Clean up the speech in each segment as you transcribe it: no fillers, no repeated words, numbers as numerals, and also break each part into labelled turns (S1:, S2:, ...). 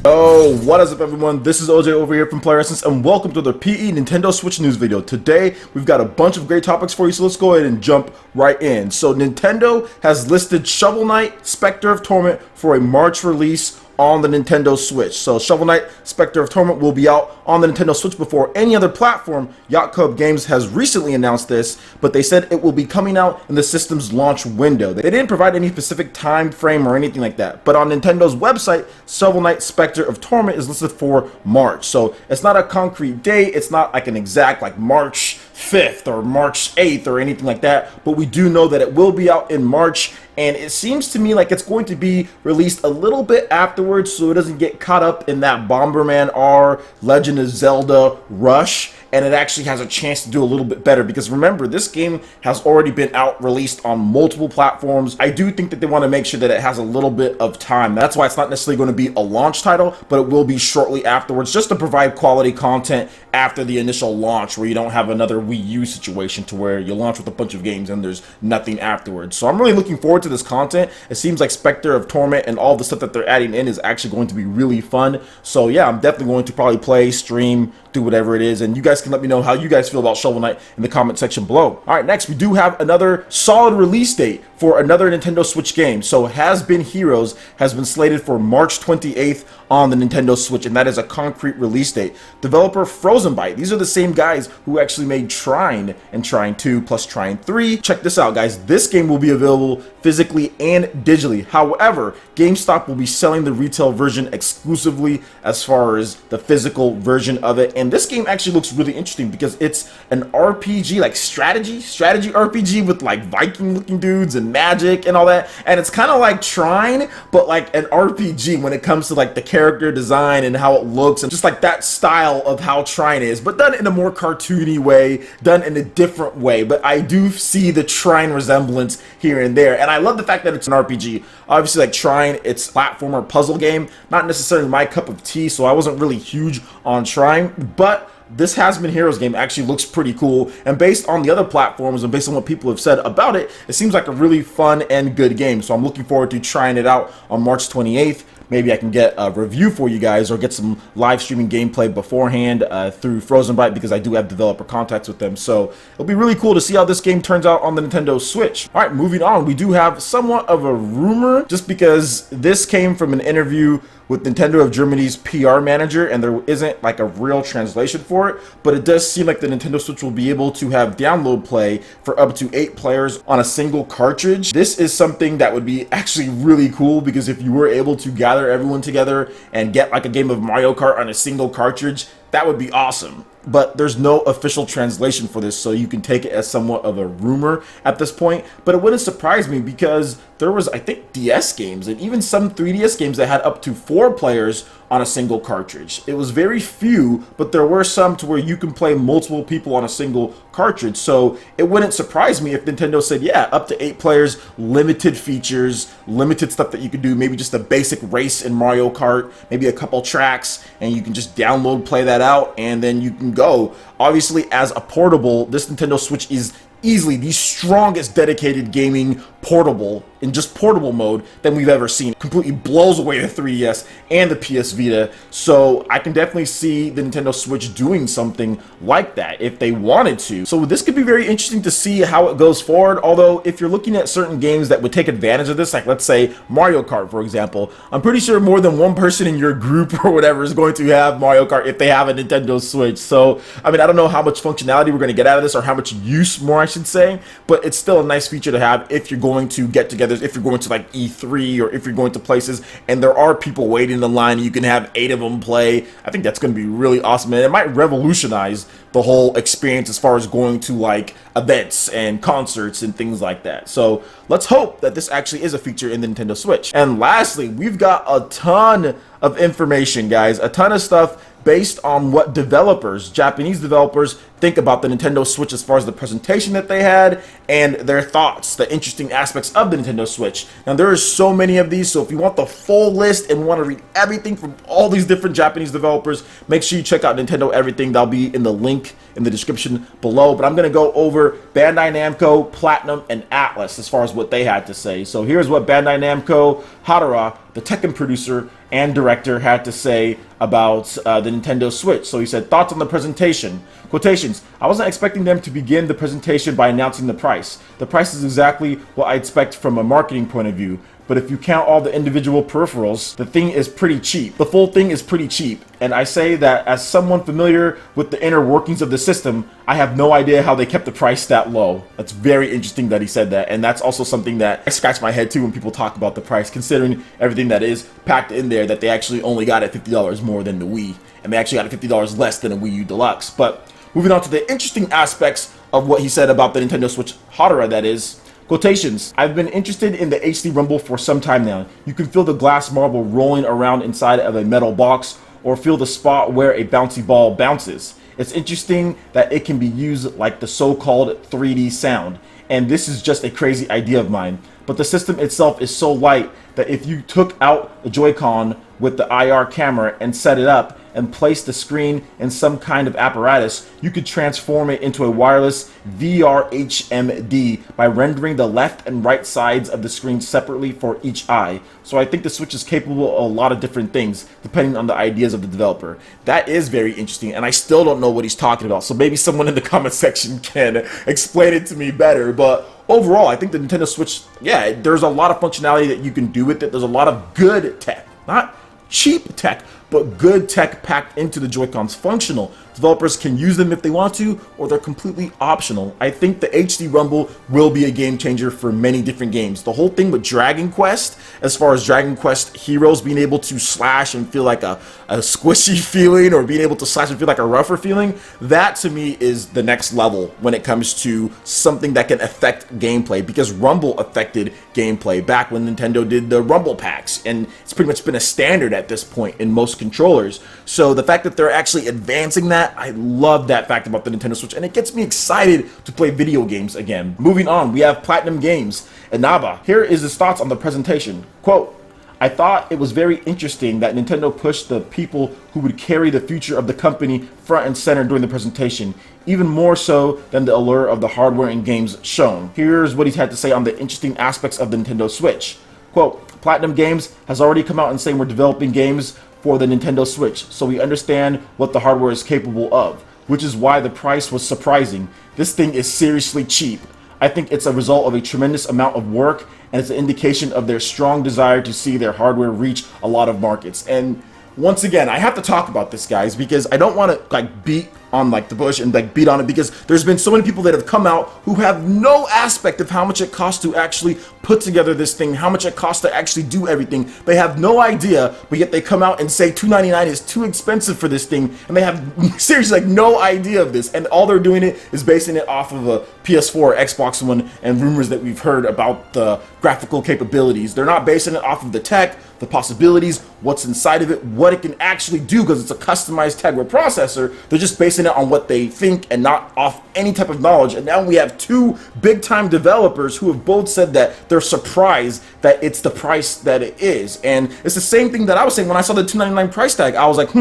S1: Oh, what is up everyone? This is OJ over here from PlayerEssence and welcome to the PE Nintendo Switch news video. Today, we've got a bunch of great topics for you, so let's go ahead and jump right in. So Nintendo has listed Shovel Knight, Spectre of Torment for a March release on the Nintendo Switch. So Shovel Knight, Spectre of Torment will be out on the Nintendo Switch before any other platform. Yacht Club Games has recently announced this, but they said it will be coming out in the system's launch window. They didn't provide any specific time frame or anything like that, but on Nintendo's website, Shovel Knight, Spectre of Torment is listed for March. So it's not a concrete date, it's not like an exact like March 5th or March 8th or anything like that, but we do know that it will be out in March, and it seems to me like it's going to be released a little bit afterwards so it doesn't get caught up in that Bomberman R, Legend of Zelda rush, and it actually has a chance to do a little bit better, because remember, this game has already been out released on multiple platforms. I do think that they want to make sure that it has a little bit of time. That's why it's not necessarily going to be a launch title, but it will be shortly afterwards, just to provide quality content after the initial launch, where you don't have another Wii U situation to where you launch with a bunch of games and there's nothing afterwards. So I'm really looking forward to this content. It seems like Spectre of Torment and all the stuff that they're adding in is actually going to be really fun. So yeah, I'm definitely going to probably play, stream, do whatever it is, and you guys can let me know how you guys feel about Shovel Knight in the comment section below. Alright, next we do have another solid release date for another Nintendo Switch game. So Has Been Heroes has been slated for March 28th on the Nintendo Switch, and that is a concrete release date. Developer Frozen Byte, these are the same guys who actually made Trine and Trine 2 plus Trine 3. Check this out, guys. This game will be available physically and digitally. However, GameStop will be selling the retail version exclusively as far as the physical version of it. And this game actually looks really interesting because it's an RPG, like strategy RPG with like Viking looking dudes and magic and all that. And it's kind of like Trine, but like an RPG when it comes to like the character design and how it looks, and just like that style of how Trine is, but done in a more cartoony way, done in a different way. But I do see the Trine resemblance here and there, and I love the fact that it's an RPG. Obviously, like Trine, it's a platformer puzzle game, not necessarily my cup of tea, so I wasn't really huge on Trine, but this Has Been Heroes game actually looks pretty cool, and based on the other platforms and based on what people have said about it, it seems like a really fun and good game. So I'm looking forward to trying it out on March 28th. Maybe I can get a review for you guys or get some live streaming gameplay beforehand through Frozen Byte, because I do have developer contacts with them. So it'll be really cool to see how this game turns out on the Nintendo Switch. All right, moving on, we do have somewhat of a rumor, just because this came from an interview with Nintendo of Germany's PR manager, and there isn't like a real translation for it, but it does seem like the Nintendo Switch will be able to have download play for up to 8 players on a single cartridge. This is something that would be actually really cool, because if you were able to gather everyone together and get like a game of Mario Kart on a single cartridge, that would be awesome. But there's no official translation for this, so you can take it as somewhat of a rumor at this point. But it wouldn't surprise me, because there was, I think, DS games and even some 3DS games that had up to 4 players on a single cartridge. It was very few, but there were some to where you can play multiple people on a single cartridge. So it wouldn't surprise me if Nintendo said, yeah, up to 8 players, limited features, limited stuff that you could do, maybe just a basic race in Mario Kart, maybe a couple tracks, and you can just download, play that out, and then you can go. Obviously, as a portable, this Nintendo Switch is easily the strongest dedicated gaming portable in just portable mode than we've ever seen. Completely blows away the 3DS and the PS Vita, so I can definitely see the Nintendo Switch doing something like that if they wanted to. So this could be very interesting to see how it goes forward, although if you're looking at certain games that would take advantage of this, like let's say Mario Kart, for example, I'm pretty sure more than one person in your group or whatever is going to have Mario Kart if they have a Nintendo Switch. So, I mean, I don't know how much functionality we're going to get out of this, or how much use more I should say, but it's still a nice feature to have if you're going to get-togethers, if you're going to like E3, or if you're going to places and there are people waiting in the line, you can have 8 of them play. I think that's going to be really awesome, and it might revolutionize the whole experience as far as going to like events and concerts and things like that. So let's hope that this actually is a feature in the Nintendo Switch. And lastly, we've got a ton of information, guys, a ton of stuff based on what developers, Japanese developers, think about the Nintendo Switch as far as the presentation that they had and their thoughts, the interesting aspects of the Nintendo Switch. Now, there are so many of these, so if you want the full list and want to read everything from all these different Japanese developers, make sure you check out Nintendo Everything. That'll be in the link in the description below. But I'm going to go over Bandai Namco, Platinum, and Atlus as far as what they had to say. So here's what Bandai Namco, Hadara, the Tekken producer, and director had to say about the Nintendo Switch. So he said, thoughts on the presentation. Quotations, I wasn't expecting them to begin the presentation by announcing the price. The price is exactly what I expect from a marketing point of view. But if you count all the individual peripherals, the thing is pretty cheap. The full thing is pretty cheap. And I say that as someone familiar with the inner workings of the system, I have no idea how they kept the price that low. That's very interesting that he said that. And that's also something that I scratch my head too when people talk about the price, considering everything that is packed in there, that they actually only got at $50 more than the Wii. And they actually got at $50 less than a Wii U Deluxe. But moving on to the interesting aspects of what he said about the Nintendo Switch Hadara, that is, quotations, I've been interested in the HD Rumble for some time now. You can feel the glass marble rolling around inside of a metal box or feel the spot where a bouncy ball bounces. It's interesting that it can be used like the so-called 3D sound. And this is just a crazy idea of mine. But the system itself is so light that if you took out the Joy-Con with the IR camera and set it up and placed the screen in some kind of apparatus, you could transform it into a wireless VR HMD by rendering the left and right sides of the screen separately for each eye. So I think the Switch is capable of a lot of different things depending on the ideas of the developer. That is very interesting, and I still don't know what he's talking about. So maybe someone in the comment section can explain it to me better. But overall, I think the Nintendo Switch, yeah, there's a lot of functionality that you can do with it. There's a lot of good tech, not cheap tech, but good tech packed into the Joy-Cons. Functional. Developers can use them if they want to, or they're completely optional. I think the HD Rumble will be a game changer for many different games. The whole thing with Dragon Quest, as far as Dragon Quest heroes being able to slash and feel like a squishy feeling, or being able to slash and feel like a rougher feeling, that to me is the next level when it comes to something that can affect gameplay, because Rumble affected gameplay back when Nintendo did the Rumble packs, and it's pretty much been a standard at this point in most controllers. So the fact that they're actually advancing that, I love that fact about the Nintendo Switch, and it gets me excited to play video games again. Moving on, we have Platinum Games. Inaba, here is his thoughts on the presentation. Quote, I thought it was very interesting that Nintendo pushed the people who would carry the future of the company front and center during the presentation, even more so than the allure of the hardware and games shown. Here's what he's had to say on the interesting aspects of the Nintendo Switch. Quote, Platinum Games has already come out and saying we're developing games for the Nintendo Switch, so we understand what the hardware is capable of, which is why the price was surprising. This thing is seriously cheap. I think it's a result of a tremendous amount of work, and it's an indication of their strong desire to see their hardware reach a lot of markets. And once again, I have to talk about this, guys, because I don't want to like beat on like the bush and like beat on it, because there's been so many people that have come out who have no aspect of how much it costs to actually put together this thing, how much it costs to actually do everything. They have no idea, but yet they come out and say $299 is too expensive for this thing, and they have seriously like no idea of this, and all they're doing it is basing it off of a PS4 or Xbox One and rumors that we've heard about the graphical capabilities. They're not basing it off of the tech, the possibilities, what's inside of it, what it can actually do, because it's a customized Tegra processor. They're just basing it on what they think and not off any type of knowledge. And now we have two big-time developers who have both said that they're surprised that it's the price that it is. And it's the same thing that I was saying when I saw the $299 price tag. I was like,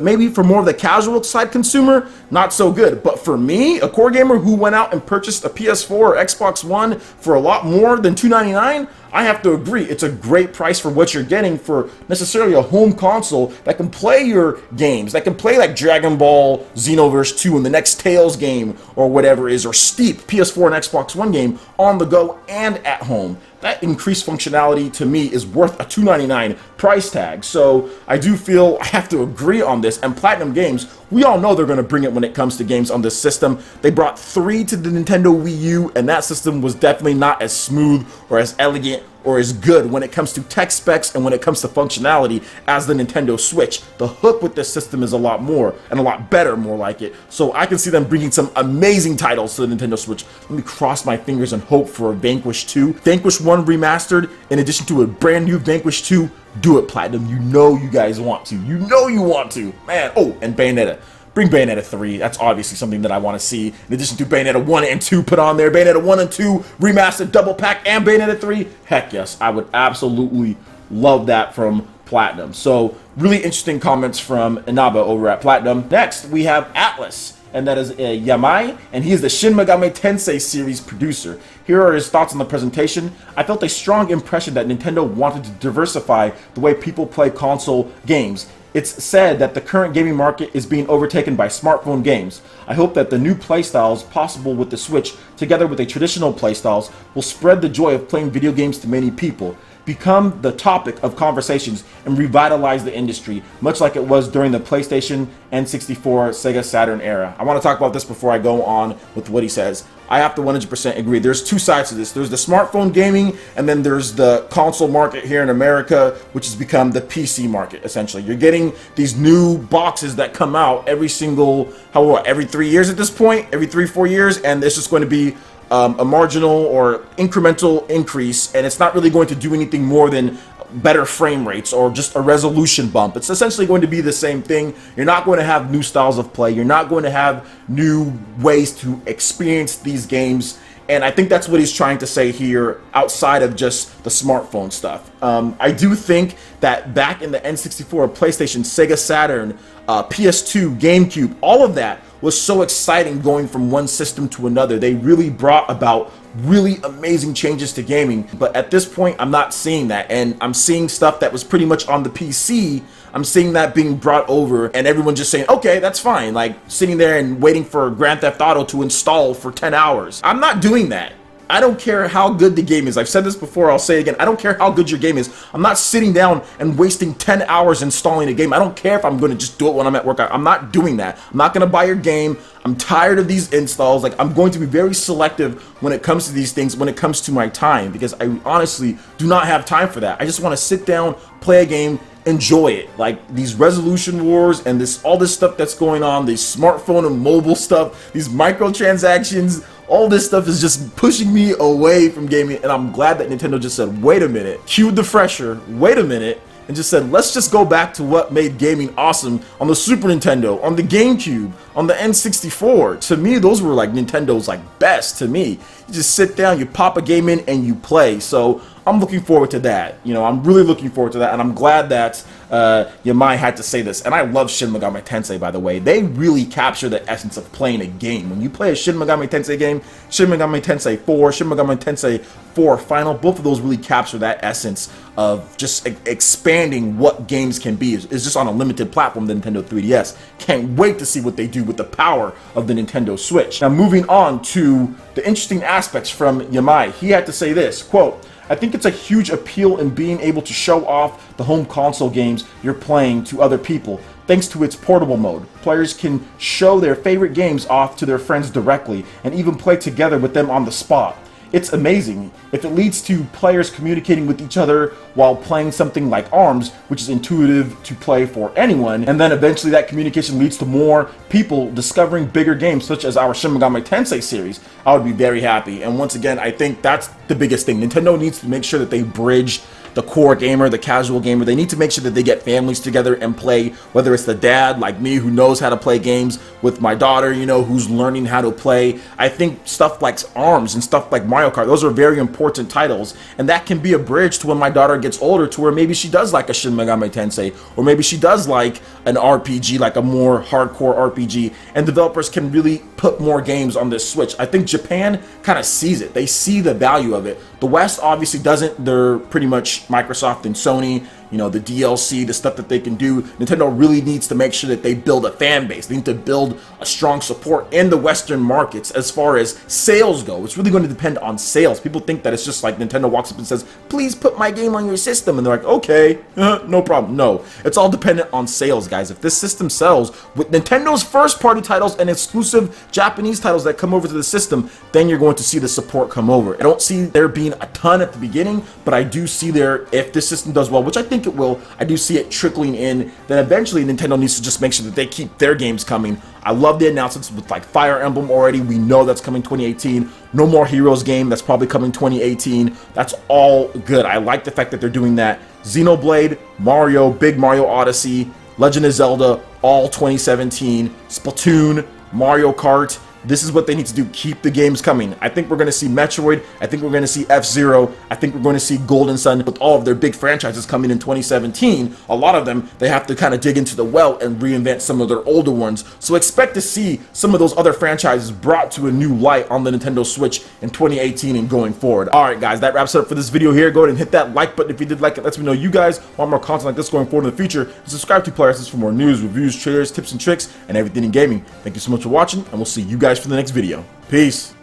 S1: maybe for more of the casual side consumer, not so good. But for me, a core gamer who went out and purchased a PS4 or Xbox One for a lot more than $299, I have to agree, it's a great price for what you're getting for necessarily a home console that can play your games, that can play like Dragon Ball Xenoverse 2 and the next Tales game or whatever it is, or Steep, PS4 and Xbox One game on the go and at home. That increased functionality to me is worth a $299 price tag. So I do feel I have to agree on this. And Platinum Games, we all know they're going to bring it when it comes to games on this system. They brought 3 to the Nintendo Wii U, and that system was definitely not as smooth or as elegant or as good when it comes to tech specs and when it comes to functionality as the Nintendo Switch. The hook with this system is a lot more and a lot better, more like it. So I can see them bringing some amazing titles to the Nintendo Switch. Let me cross my fingers and hope for a Vanquish 2. Vanquish 1 remastered in addition to a brand new Vanquish 2. Do it, Platinum. You know you guys want to. You know you want to. Man, oh, and Bayonetta. Bring Bayonetta 3. That's obviously something that I want to see. In addition to Bayonetta 1 and 2 put on there. Bayonetta 1 and 2 remastered double pack and Bayonetta 3. Heck yes, I would absolutely love that from Platinum. So really interesting comments from Inaba over at Platinum. Next, we have Atlus. and that is Yamai, and he is the Shin Megami Tensei series producer. Here are his thoughts on the presentation. I felt a strong impression that Nintendo wanted to diversify the way people play console games. It's said that the current gaming market is being overtaken by smartphone games. I hope that the new playstyles possible with the Switch, together with the traditional playstyles, will spread the joy of playing video games to many people, become the topic of conversations, and revitalize the industry, much like it was during the PlayStation, N64, Sega Saturn era. I want to talk about this before I go on with what he says. I have to 100% agree. There's two sides to this. There's the smartphone gaming, and then there's the console market here in America, which has become the PC market, essentially. You're getting these new boxes that come out every 3 years at this point, every 3-4 years, and it's just going to be a marginal or incremental increase, and it's not really going to do anything more than better frame rates or just a resolution bump. It's essentially going to be the same thing. You're not going to have new styles of play. You're not going to have new ways to experience these games. And I think that's what he's trying to say here outside of just the smartphone stuff. I do think that back in the N64, PlayStation, Sega Saturn, PS2, GameCube, all of that was so exciting going from one system to another. They really brought about really amazing changes to gaming. But at this point, I'm not seeing that. And I'm seeing stuff that was pretty much on the PC. I'm seeing that being brought over and everyone just saying, okay, that's fine. Like sitting there and waiting for Grand Theft Auto to install for 10 hours. I'm not doing that. I don't care how good the game is. I've said this before, I'll say it again. I don't care how good your game is. I'm not sitting down and wasting 10 hours installing a game. I don't care if I'm going to just do it when I'm at work. I'm not doing that. I'm not going to buy your game. I'm tired of these installs. Like, I'm going to be very selective when it comes to these things, when it comes to my time, because I honestly do not have time for that. I just want to sit down, play a game, enjoy it. Like these resolution wars and all this stuff that's going on, these smartphone and mobile stuff, these microtransactions, all this stuff is just pushing me away from gaming. And I'm glad that Nintendo just said, wait a minute, cued the fresher, wait a minute, and just said, let's just go back to what made gaming awesome on the Super Nintendo, on the GameCube, on the N64. To me, those were like Nintendo's like best to me. You just sit down, you pop a game in, and you play. So I'm looking forward to that. You know, I'm really looking forward to that, and I'm glad that Yamai had to say this. And I love Shin Megami Tensei, by the way. They really capture the essence of playing a game. When you play a Shin Megami Tensei game, Shin Megami Tensei 4, Shin Megami Tensei 4 Final, both of those really capture that essence of just expanding what games can be. It's just on a limited platform, the Nintendo 3DS. Can't wait to see what they do with the power of the Nintendo Switch. Now, moving on to the interesting aspects from Yamai. He had to say this, quote, I think it's a huge appeal in being able to show off the home console games you're playing to other people. Thanks to its portable mode, players can show their favorite games off to their friends directly and even play together with them on the spot. It's amazing. If it leads to players communicating with each other while playing something like ARMS, which is intuitive to play for anyone, and then eventually that communication leads to more people discovering bigger games such as our Shin Megami Tensei series, I would be very happy. And once again, I think that's the biggest thing. Nintendo needs to make sure that they bridge the core gamer, the casual gamer. They need to make sure that they get families together and play, whether it's the dad like me who knows how to play games with my daughter, you know, who's learning how to play. I think stuff like ARMS and stuff like Mario Kart, those are very important titles, and that can be a bridge to when my daughter gets older to where maybe she does like a Shin Megami Tensei, or maybe she does like an RPG, like a more hardcore RPG, and developers can really put more games on this Switch. I think Japan kind of sees it. They see the value of it. The West obviously doesn't. They're pretty much Microsoft and Sony, you know, the DLC, the stuff that they can do. Nintendo really needs to make sure that they build a fan base. They need to build a strong support in the Western markets as far as sales go. It's really going to depend on sales. People think that it's just like Nintendo walks up and says, please put my game on your system. And they're like, okay, no problem. No, it's all dependent on sales, guys. If this system sells with Nintendo's first party titles and exclusive Japanese titles that come over to the system, then you're going to see the support come over. I don't see there being a ton at the beginning, but I do see there, if this system does well, which I think it will, I do see it trickling in, then eventually Nintendo needs to just make sure that they keep their games coming. I love the announcements with like Fire Emblem already. We know that's coming 2018. No More Heroes game, that's probably coming 2018. That's all good. I like the fact that they're doing that. Xenoblade, Mario, Big Mario Odyssey, Legend of Zelda, all 2017. Splatoon, Mario Kart, this is what they need to do. Keep the games coming. I think we're going to see Metroid. I think we're going to see F-Zero. I think we're going to see Golden Sun. With all of their big franchises coming in 2017, a lot of them, they have to kind of dig into the well and reinvent some of their older ones. So expect to see some of those other franchises brought to a new light on the Nintendo Switch in 2018 and going forward. Alright guys, that wraps it up for this video here. Go ahead and hit that like button if you did like it. Lets me know you guys want more content like this going forward in the future. And subscribe to PlayerEssence for more news, reviews, trailers, tips and tricks, and everything in gaming. Thank you so much for watching, and we'll see you guys for the next video. Peace!